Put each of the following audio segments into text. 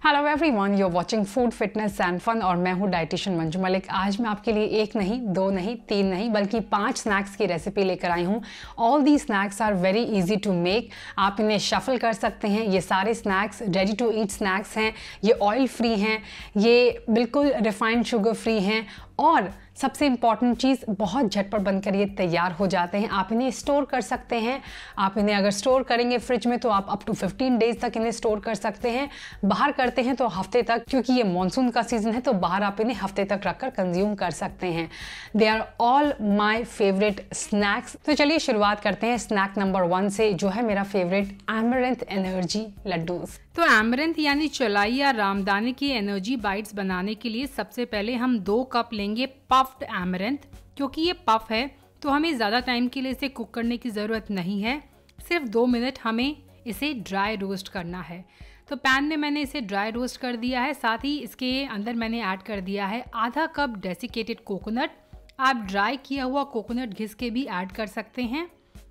Hello everyone, you are watching food fitness and fun और मैं हूं डाइटिशियन मंजू मलिक। आज मैं आपके लिए एक नहीं, दो नहीं, तीन नहीं बल्कि 5 स्नैक्स की रेसिपी लेकर आई हूं। All the snacks are very easy to make. आप इन्हें शफल कर सकते हैं। ये सारे snacks ready to eat snacks हैं। ये ऑयल फ्री हैं, ये बिल्कुल रिफाइंड शुगर फ्री हैं और सबसे इम्पॉर्टेंट चीज़, बहुत झटपट बनकर ये तैयार हो जाते हैं। आप इन्हें स्टोर कर सकते हैं। आप इन्हें अगर स्टोर करेंगे फ्रिज में तो आप अप टू 15 डेज तक इन्हें स्टोर कर सकते हैं। बाहर करते हैं तो हफ्ते तक, क्योंकि ये मानसून का सीज़न है तो बाहर आप इन्हें हफ्ते तक रखकर कंज्यूम कर सकते हैं। They are all my favourite snacks. तो चलिए शुरुआत करते हैं स्नैक नंबर 1 से, जो है मेरा फेवरेट एमरैंथ एनर्जी लड्डूज। तो एमरैंथ यानी चौलाई या रामदाने की एनर्जी बाइट्स बनाने के लिए सबसे पहले हम 2 कप लेंगे पफ्ड एमरैंथ। क्योंकि ये पफ है तो हमें ज़्यादा टाइम के लिए इसे कुक करने की ज़रूरत नहीं है, सिर्फ 2 मिनट हमें इसे ड्राई रोस्ट करना है। तो पैन में मैंने इसे ड्राई रोस्ट कर दिया है। साथ ही इसके अंदर मैंने ऐड कर दिया है आधा कप डेसिकेटेड कोकोनट। आप ड्राई किया हुआ कोकोनट घिस के भी ऐड कर सकते हैं।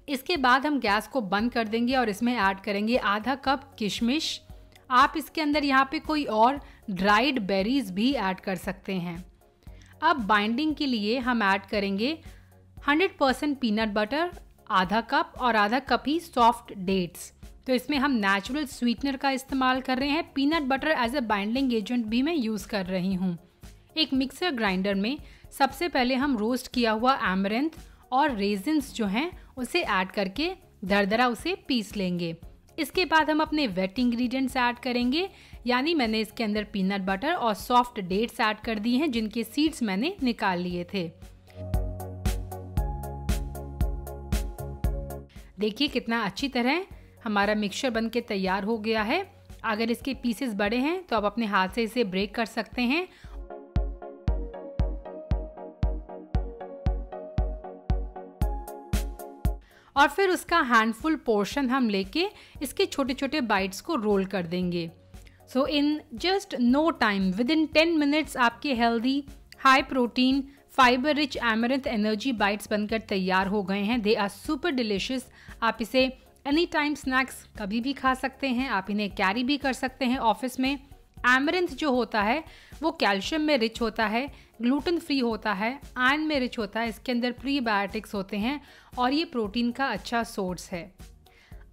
इसके बाद हम गैस को बंद कर देंगे और इसमें ऐड करेंगे आधा कप किशमिश। आप इसके अंदर यहाँ पे कोई और ड्राइड बेरीज भी ऐड कर सकते हैं। अब बाइंडिंग के लिए हम ऐड करेंगे 100% पीनट बटर आधा कप और आधा कप ही सॉफ्ट डेट्स। तो इसमें हम नेचुरल स्वीटनर का इस्तेमाल कर रहे हैं। Peanut butter as a binding agent भी मैं यूज़ कर रही हूँ। एक मिक्सर ग्राइंडर में सबसे पहले हम रोस्ट किया हुआ एमरैंथ और रेजिन्स जो हैं उसे ऐड करके दरदरा उसे पीस लेंगे। इसके बाद हम अपने वेट इंग्रेडिएंट्स ऐड करेंगे, यानी मैंने इसके अंदर पीनट बटर और सॉफ्ट डेट्स ऐड कर दिए हैं जिनके सीड्स मैंने निकाल लिए थे। देखिए कितना अच्छी तरह हमारा मिक्सचर बनके तैयार हो गया है। अगर इसके पीसेस बड़े हैं तो आप अपने हाथ से इसे ब्रेक कर सकते हैं। और फिर उसका हैंडफुल पोर्शन हम लेके इसके छोटे छोटे बाइट्स को रोल कर देंगे। So in just no time, within 10 minutes आपके healthy, high protein, fibre rich amaranth energy bites बनकर तैयार हो गए हैं। They are super delicious. आप इसे एनी टाइम स्नैक्स कभी भी खा सकते हैं। आप इन्हें कैरी भी कर सकते हैं ऑफिस में। एमरैंथ जो होता है वो कैल्शियम में रिच होता है, ग्लूटेन फ्री होता है, आयरन में रिच होता है, इसके अंदर प्रीबायोटिक्स होते हैं और ये प्रोटीन का अच्छा सोर्स है।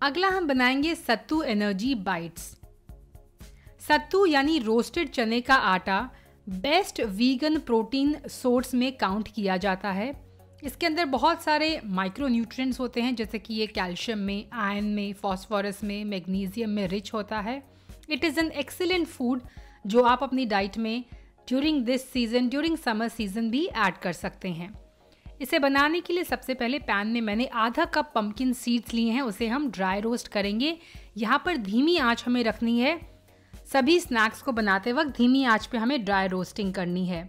अगला हम बनाएंगे सत्तू एनर्जी बाइट्स। सत्तू यानी रोस्टेड चने का आटा बेस्ट वीगन प्रोटीन सोर्स में काउंट किया जाता है। इसके अंदर बहुत सारे माइक्रो न्यूट्रिएंट्स होते हैं, जैसे कि ये कैल्शियम में, आयरन में, फॉस्फोरस में, मैग्नीशियम में रिच होता है। It is an excellent food जो आप अपनी डाइट में during this season, during summer season भी ऐड कर सकते हैं। इसे बनाने के लिए सबसे पहले पैन में मैंने आधा कप पम्पकिन सीड्स लिए हैं, उसे हम ड्राई रोस्ट करेंगे। यहाँ पर धीमी आंच हमें रखनी है। सभी स्नैक्स को बनाते वक्त धीमी आंच पे हमें ड्राई रोस्टिंग करनी है।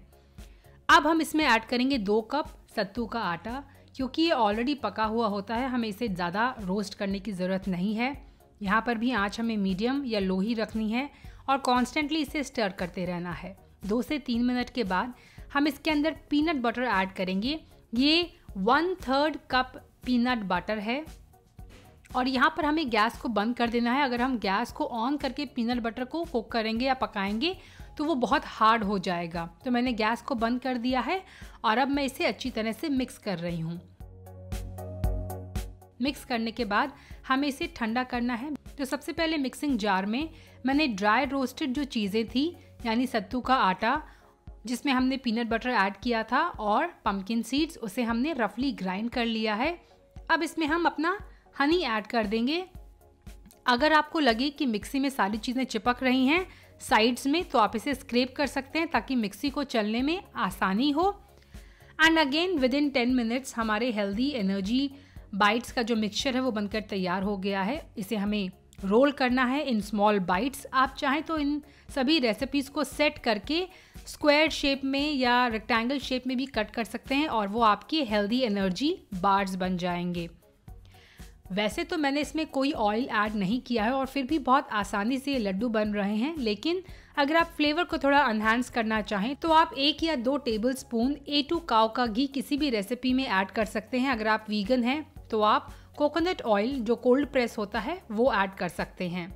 अब हम इसमें ऐड करेंगे 2 कप सत्तू का आटा। क्योंकि ये ऑलरेडी पका हुआ होता है, हमें इसे ज़्यादा रोस्ट करने की ज़रूरत नहीं है। यहाँ पर भी आंच हमें मीडियम या लो ही रखनी है और कॉन्स्टेंटली इसे स्टर करते रहना है। 2 से 3 मिनट के बाद हम इसके अंदर पीनट बटर ऐड करेंगे। ये 1/3 कप पीनट बटर है और यहाँ पर हमें गैस को बंद कर देना है। अगर हम गैस को ऑन करके पीनट बटर को कुक करेंगे या पकाएंगे तो वो बहुत हार्ड हो जाएगा। तो मैंने गैस को बंद कर दिया है और अब मैं इसे अच्छी तरह से मिक्स कर रही हूँ। मिक्स करने के बाद हमें इसे ठंडा करना है। तो सबसे पहले मिक्सिंग जार में मैंने ड्राई रोस्टेड जो चीज़ें थी, यानी सत्तू का आटा जिसमें हमने पीनट बटर ऐड किया था और पम्पकिन सीड्स, उसे हमने रफली ग्राइंड कर लिया है। अब इसमें हम अपना हनी ऐड कर देंगे। अगर आपको लगे कि मिक्सी में सारी चीज़ें चिपक रही हैं साइड्स में, तो आप इसे स्क्रैप कर सकते हैं ताकि मिक्सी को चलने में आसानी हो। And again with in 10 minutes हमारे हेल्दी एनर्जी बाइट्स का जो मिक्सचर है वो बनकर तैयार हो गया है। इसे हमें रोल करना है इन स्मॉल बाइट्स। आप चाहें तो इन सभी रेसिपीज़ को सेट करके स्क्वायर शेप में या रेक्टेंगल शेप में भी कट कर सकते हैं और वो आपकी हेल्दी एनर्जी बार्स बन जाएंगे। वैसे तो मैंने इसमें कोई ऑयल ऐड नहीं किया है और फिर भी बहुत आसानी से ये लड्डू बन रहे हैं। लेकिन अगर आप फ्लेवर को थोड़ा एनहांस करना चाहें तो आप 1 या 2 टेबलस्पून A2 काऊ का घी किसी भी रेसिपी में ऐड कर सकते हैं। अगर आप वीगन हैं तो आप कोकोनट ऑयल जो कोल्ड प्रेस होता है वो ऐड कर सकते हैं।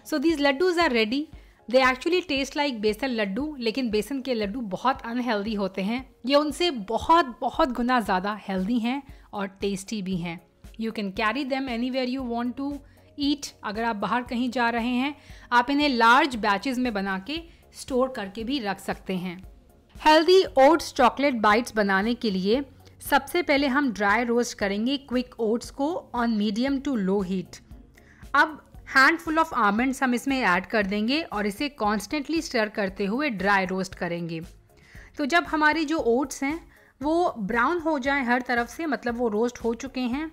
So these laddoos are ready. They actually taste like besan laddoo, लेकिन बेसन के लड्डू बहुत अनहेल्दी होते हैं। ये उनसे बहुत बहुत गुना ज़्यादा हेल्दी हैं और टेस्टी भी हैं। You can carry them anywhere you want to eat. अगर आप बाहर कहीं जा रहे हैं, आप इन्हें लार्ज बैचेस में बना के स्टोर करके भी रख सकते हैं। हेल्दी ओट्स चॉकलेट बाइट्स बनाने के लिए सबसे पहले हम ड्राई रोस्ट करेंगे क्विक ओट्स को on medium to low heat. अब हैंडफुल ऑफ आलमंड्स हम इसमें ऐड कर देंगे और इसे कॉन्स्टेंटली स्टर करते हुए ड्राई रोस्ट करेंगे। तो जब हमारे जो ओट्स हैं वो ब्राउन हो जाएं हर तरफ से, मतलब वो रोस्ट हो चुके हैं,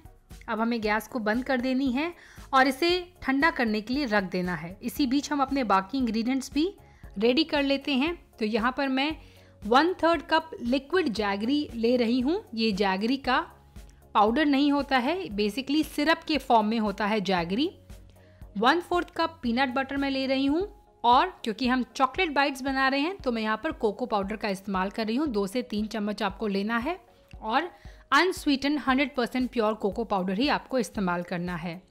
अब हमें गैस को बंद कर देनी है और इसे ठंडा करने के लिए रख देना है। इसी बीच हम अपने बाकी इंग्रेडिएंट्स भी रेडी कर लेते हैं। तो यहाँ पर मैं 1/3 कप लिक्विड जैगरी ले रही हूँ। ये जैगरी का पाउडर नहीं होता है, बेसिकली सिरप के फॉर्म में होता है जैगरी। 1/4 कप पीनट बटर मैं ले रही हूँ और क्योंकि हम चॉकलेट बाइट्स बना रहे हैं तो मैं यहाँ पर कोको पाउडर का इस्तेमाल कर रही हूँ। 2 से 3 चम्मच आपको लेना है और अनस्वीटेंड 100% प्योर कोको पाउडर ही आपको इस्तेमाल करना है।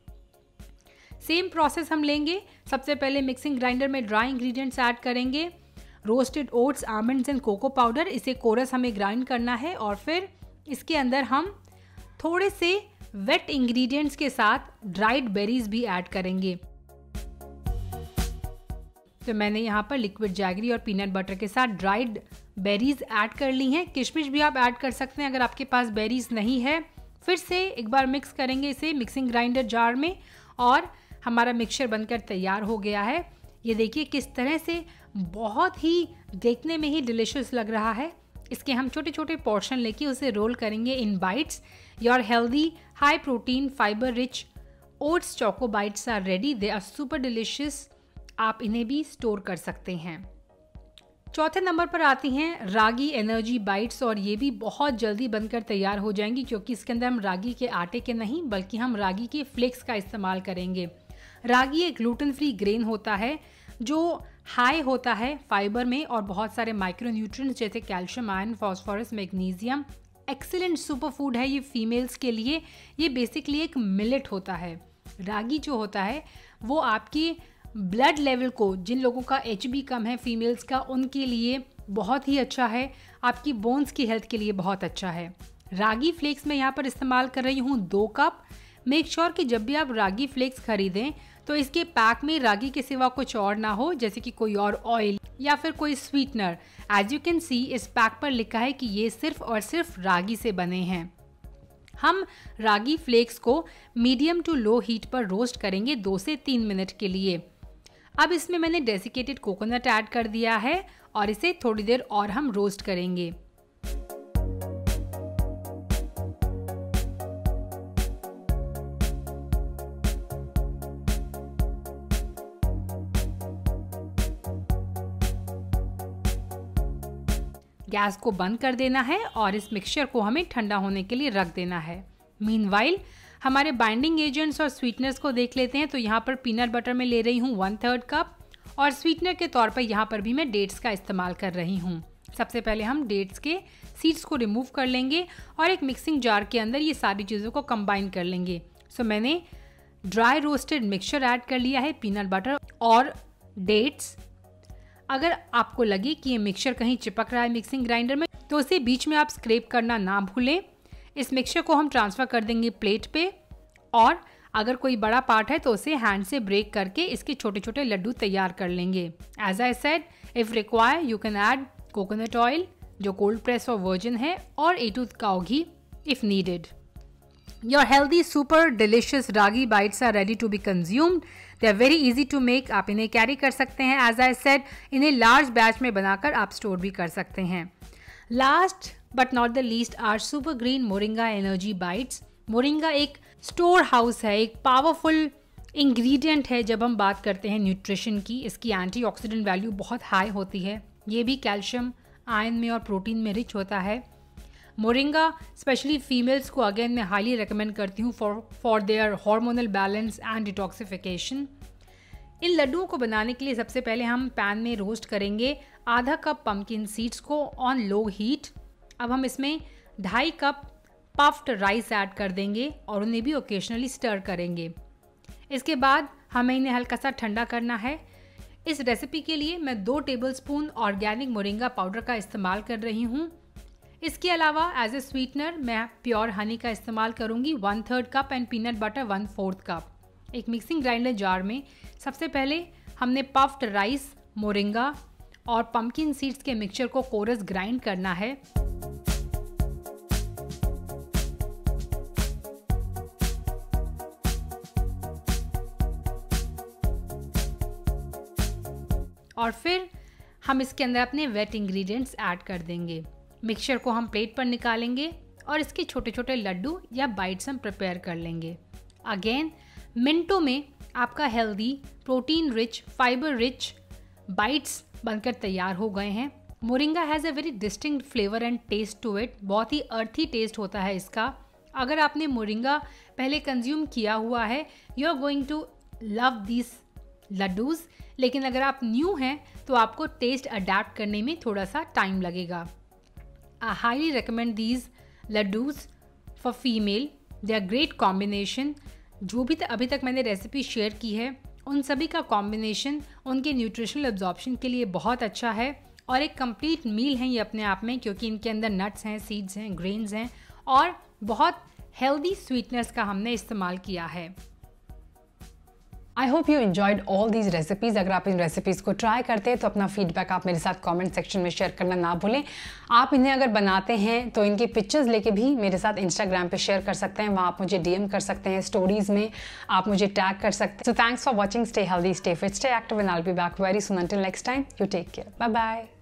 सेम प्रोसेस हम लेंगे। सबसे पहले मिक्सिंग ग्राइंडर में ड्राई इंग्रेडिएंट्स ऐड करेंगे, roasted oats, almonds and cocoa powder, इसे कोरस हमें ग्राइंड करना है और फिर इसके अंदर हम थोड़े से वेट इंग्रेडिएंट्स के साथ ड्राइड बेरीज भी ऐड करेंगे। तो मैंने यहाँ पर लिक्विड जैगरी और पीनट बटर के साथ ड्राइड बेरीज ऐड कर ली हैं। किशमिश भी आप ऐड कर सकते हैं अगर आपके पास बेरीज नहीं है। फिर से एक बार मिक्स करेंगे इसे मिक्सिंग ग्राइंडर जार में और हमारा मिक्सचर बनकर तैयार हो गया है। ये देखिए किस तरह से बहुत ही देखने में ही डिलिशियस लग रहा है। इसके हम छोटे छोटे पोर्शन लेके उसे रोल करेंगे in bites. Your healthy high protein fibre rich oats choco bites are ready. They are super delicious. आप इन्हें भी स्टोर कर सकते हैं। चौथे नंबर पर आती हैं रागी एनर्जी बाइट्स और ये भी बहुत जल्दी बनकर तैयार हो जाएंगी क्योंकि इसके अंदर हम रागी के आटे के नहीं बल्कि हम रागी के फ्लेक्स का इस्तेमाल करेंगे। रागी एक ग्लूटेन फ्री ग्रेन होता है जो हाई होता है फाइबर में और बहुत सारे माइक्रोन्यूट्रिएंट्स जैसे calcium, iron, phosphorus, magnesium. Excellent super food है ये फीमेल्स के लिए। ये बेसिकली एक मिलेट होता है। रागी जो होता है वो आपकी ब्लड लेवल को, जिन लोगों का HB कम है फीमेल्स का, उनके लिए बहुत ही अच्छा है। आपकी बोन्स की हेल्थ के लिए बहुत अच्छा है। रागी फ्लेक्स मैं यहाँ पर इस्तेमाल कर रही हूँ 2 कप। मेक श्योर कि जब भी आप रागी फ्लेक्स खरीदें तो इसके पैक में रागी के सिवा कुछ और ना हो, जैसे कि कोई और ऑयल या फिर कोई sweetener. As you can see इस पैक पर लिखा है कि ये सिर्फ और सिर्फ रागी से बने हैं। हम रागी फ्लेक्स को मीडियम टू लो हीट पर रोस्ट करेंगे 2 से 3 मिनट के लिए। अब इसमें मैंने डेसिकेटेड कोकोनट ऐड कर दिया है और इसे थोड़ी देर और हम रोस्ट करेंगे। गैस को बंद कर देना है और इस मिक्सचर को हमें ठंडा होने के लिए रख देना है। मीनवाइल हमारे बाइंडिंग एजेंट्स और स्वीटनर्स को देख लेते हैं। तो यहाँ पर पीनट बटर में ले रही हूँ 1/3 कप और स्वीटनर के तौर पर यहाँ पर भी मैं डेट्स का इस्तेमाल कर रही हूँ। सबसे पहले हम डेट्स के सीड्स को रिमूव कर लेंगे और एक मिक्सिंग जार के अंदर ये सारी चीज़ों को कंबाइन कर लेंगे। सो मैंने ड्राई रोस्टेड मिक्सचर ऐड कर लिया है, पीनट बटर और डेट्स। अगर आपको लगे कि ये मिक्सचर कहीं चिपक रहा है मिक्सिंग ग्राइंडर में तो उसे बीच में आप स्क्रैप करना ना भूलें। इस मिक्सचर को हम ट्रांसफ़र कर देंगे प्लेट पे और अगर कोई बड़ा पार्ट है तो उसे हैंड से ब्रेक करके इसके छोटे छोटे लड्डू तैयार कर लेंगे। As I said, if required you can add coconut oil जो कोल्ड प्रेस और वर्जिन है और A2 cow ghee if needed. Your healthy super delicious ragi bites are ready to be consumed. They are very easy to make. आप इन्हें carry कर सकते हैं। As I said, इन्हें लार्ज बैच में बनाकर आप स्टोर भी कर सकते हैं। Last but not the least are super green moringa energy bites. Moringa एक स्टोर हाउस है, एक पावरफुल इंग्रेडिएंट है जब हम बात करते हैं न्यूट्रिशन की। इसकी एंटीऑक्सीडेंट वैल्यू बहुत हाई होती है। ये भी कैल्शियम, आयरन में और प्रोटीन में रिच होता है। मोरिंगा स्पेशली फीमेल्स को अगेन मैं हाईली रिकमेंड करती हूँ for their hormonal balance and detoxification. इन लड्डुओं को बनाने के लिए सबसे पहले हम पैन में रोस्ट करेंगे आधा कप पम्पकिन सीड्स को ऑन लो हीट। अब हम इसमें 2.5 कप पफ्ड राइस ऐड कर देंगे और उन्हें भी ओकेजनली स्टर करेंगे। इसके बाद हमें इन्हें हल्का सा ठंडा करना है। इस रेसिपी के लिए मैं 2 टेबलस्पून ऑर्गेनिक मोरिंगा पाउडर का इस्तेमाल कर रही हूँ। इसके अलावा एज ए स्वीटनर मैं प्योर हनी का इस्तेमाल करूँगी 1/3 cup and peanut butter 1/4 cup. एक मिक्सिंग ग्राइंडर जार में सबसे पहले हमने पफ्ड राइस, मोरिंगा और पम्पकिन सीड्स के मिक्सचर को कोरस ग्राइंड करना है। और फिर हम इसके अंदर अपने वेट इंग्रेडिएंट्स ऐड कर देंगे। मिक्सचर को हम प्लेट पर निकालेंगे और इसके छोटे छोटे लड्डू या बाइट्स हम प्रिपेयर कर लेंगे। अगेन मिनटों में आपका healthy, protein rich, fibre rich bites बनकर तैयार हो गए हैं। Moringa has a very distinct flavour and taste to it. बहुत ही अर्थी टेस्ट होता है इसका। अगर आपने मोरिंगा पहले कंज्यूम किया हुआ है, you are going to love this laddoos. लेकिन अगर आप न्यू हैं तो आपको टेस्ट अडेप्ट करने में थोड़ा सा टाइम लगेगा। I highly recommend these laddoos for female. They are great combination. जो भी अभी तक मैंने रेसिपी शेयर की है उन सभी का कॉम्बिनेशन उनके न्यूट्रिशनल एब्जॉर्प्शन के लिए बहुत अच्छा है और एक कंप्लीट मील है ये अपने आप में, क्योंकि इनके अंदर नट्स हैं, सीड्स हैं, ग्रेन्स हैं और बहुत हेल्दी स्वीटनेस का हमने इस्तेमाल किया है। I hope you enjoyed all these recipes. अगर आप इन रेसिपीज़ को ट्राई करते हैं तो अपना फीडबैक आप मेरे साथ कमेंट सेक्शन में शेयर करना ना भूलें। आप इन्हें अगर बनाते हैं तो इनकी पिक्चर्स लेके भी मेरे साथ इंस्टाग्राम पे शेयर कर सकते हैं। वहाँ आप मुझे DM कर सकते हैं, स्टोरीज में आप मुझे टैग कर सकते हैं। So thanks for watching. Stay healthy, stay fit, stay active and I will be back very soon. Until next time, you take care. Bye bye.